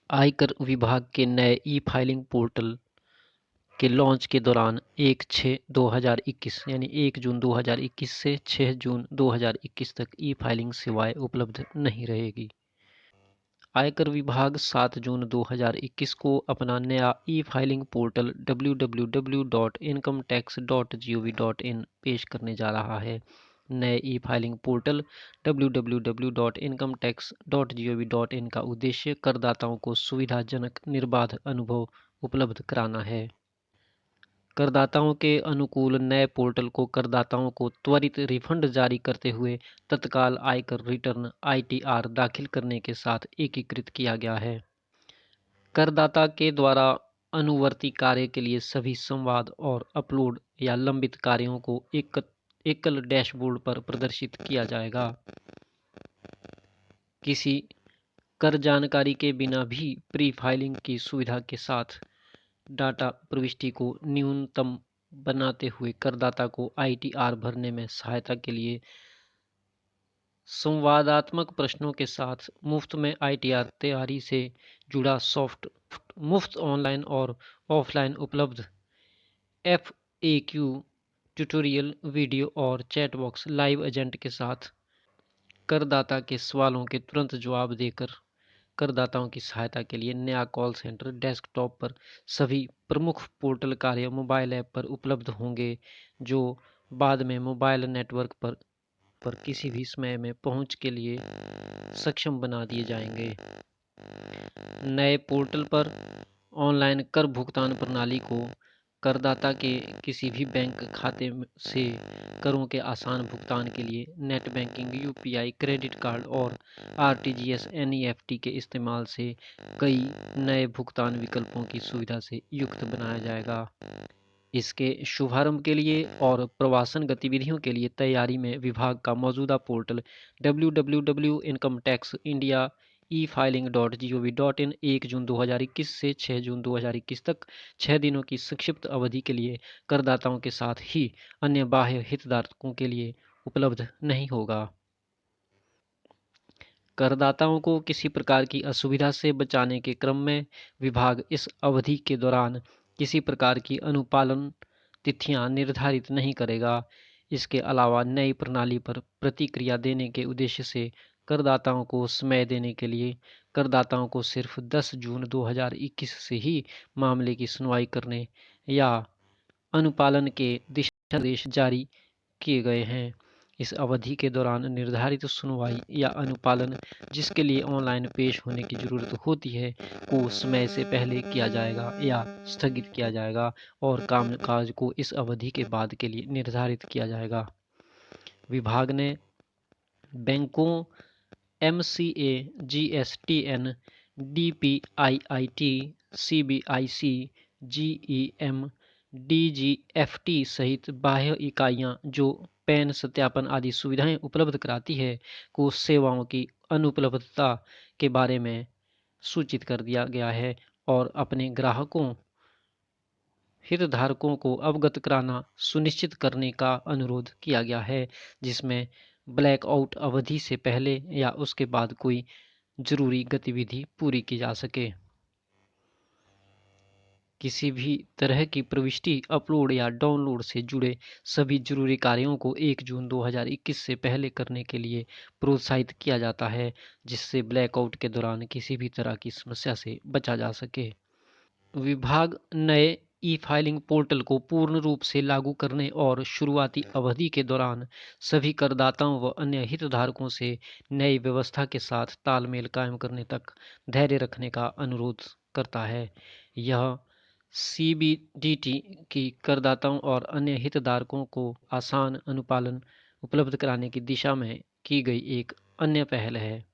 आयकर विभाग के नए ई-फाइलिंग पोर्टल के लॉन्च के दौरान 1/6/2021 यानी 1 जून 2021 से 6 जून 2021 तक ई-फाइलिंग सेवाएं उपलब्ध नहीं रहेगी। आयकर विभाग 7 जून 2021 को अपना नया ई-फाइलिंग पोर्टल www.incometax.gov.in पेश करने जा रहा है। नए ई-फाइलिंग पोर्टल www.incometax.gov.in का उद्देश्य करदाताओं को सुविधाजनक निर्बाध अनुभव उपलब्ध कराना है। करदाताओं के अनुकूल नए पोर्टल को करदाताओं को त्वरित रिफंड जारी करते हुए तत्काल आयकर रिटर्न (आईटीआर) दाखिल करने के साथ एकीकृत किया गया है। करदाता के द्वारा अनुवर्ती कार्य के लिए सभी संवाद और अपलोड या लंबित कार्यों को एकल डैशबोर्ड पर प्रदर्शित किया जाएगा। किसी कर जानकारी के बिना भी प्री फाइलिंग की सुविधा के साथ डाटा प्रविष्टि को न्यूनतम बनाते हुए करदाता को आईटीआर भरने में सहायता के लिए संवादात्मक प्रश्नों के साथ मुफ्त में आईटीआर तैयारी से जुड़ा सॉफ्ट मुफ्त ऑनलाइन और ऑफलाइन उपलब्ध एफएक्यू ट्यूटोरियल वीडियो और चैट बॉक्स लाइव एजेंट के साथ करदाता के सवालों के तुरंत जवाब देकर करदाताओं की सहायता के लिए नया कॉल सेंटर डेस्कटॉप पर सभी प्रमुख पोर्टल कार्य मोबाइल ऐप पर उपलब्ध होंगे, जो बाद में मोबाइल नेटवर्क पर किसी भी समय में पहुंच के लिए सक्षम बना दिए जाएंगे। नए पोर्टल पर ऑनलाइन कर भुगतान प्रणाली को करदाता के किसी भी बैंक खाते से करों के आसान भुगतान के लिए net banking, UPI, credit card और आरटीजीएस एनईएफटी के इस्तेमाल से कई नए भुगतान विकल्पों की सुविधा से युक्त बनाया जाएगा। इसके शुभारंभ के लिए और प्रवासन गतिविधियों के लिए तैयारी में विभाग का मौजूदा पोर्टल www.incometaxindia e-filing.gov.in 1 जून 2021 से 6 जून 2021 तक 6 दिनों की संक्षिप्त अवधि के लिए करदाताओं के साथ ही अन्य बाह्य हितधारकों के लिए उपलब्ध नहीं होगा। करदाताओं को किसी प्रकार की असुविधा से बचाने के क्रम में विभाग इस अवधि के दौरान किसी प्रकार की अनुपालन तिथियां निर्धारित नहीं करेगा। इसके अलावा नई प्रणाली पर प्रतिक्रिया देने के उद्देश्य से करदाताओं को समय देने के लिए करदाताओं को सिर्फ 10 जून 2021 से ही मामले की सुनवाई करने या अनुपालन के दिशा निर्देश जारी किए गए हैं। इस अवधि के दौरान निर्धारित सुनवाई या अनुपालन जिसके लिए ऑनलाइन पेश होने की जरूरत होती है को समय से पहले किया जाएगा या स्थगित किया जाएगा और कामकाज को इस अवधि के बाद के लिए निर्धारित किया जाएगा। विभाग ने बैंकों, MCA, GSTN, DPIIT, CBIC, GEM, DGFT सहित बाह्य इकाइयां जो पैन सत्यापन आदि सुविधाएं उपलब्ध कराती है को सेवाओं की अनुपलब्धता के बारे में सूचित कर दिया गया है और अपने ग्राहकों हितधारकों को अवगत कराना सुनिश्चित करने का अनुरोध किया गया है, जिसमें ब्लैकआउट अवधि से पहले या उसके बाद कोई जरूरी गतिविधि पूरी की जा सके। किसी भी तरह की प्रविष्टि, अपलोड या डाउनलोड से जुड़े सभी जरूरी कार्यों को 1 जून 2021 से पहले करने के लिए प्रोत्साहित किया जाता है, जिससे ब्लैकआउट के दौरान किसी भी तरह की समस्या से बचा जा सके। विभाग नए ई-फाइलिंग पोर्टल को पूर्ण रूप से लागू करने और शुरुआती अवधि के दौरान सभी करदाताओं व अन्य हितधारकों से नई व्यवस्था के साथ तालमेल कायम करने तक धैर्य रखने का अनुरोध करता है। यह सीबीडीटी की करदाताओं और अन्य हितधारकों को आसान अनुपालन उपलब्ध कराने की दिशा में की गई एक अन्य पहल है।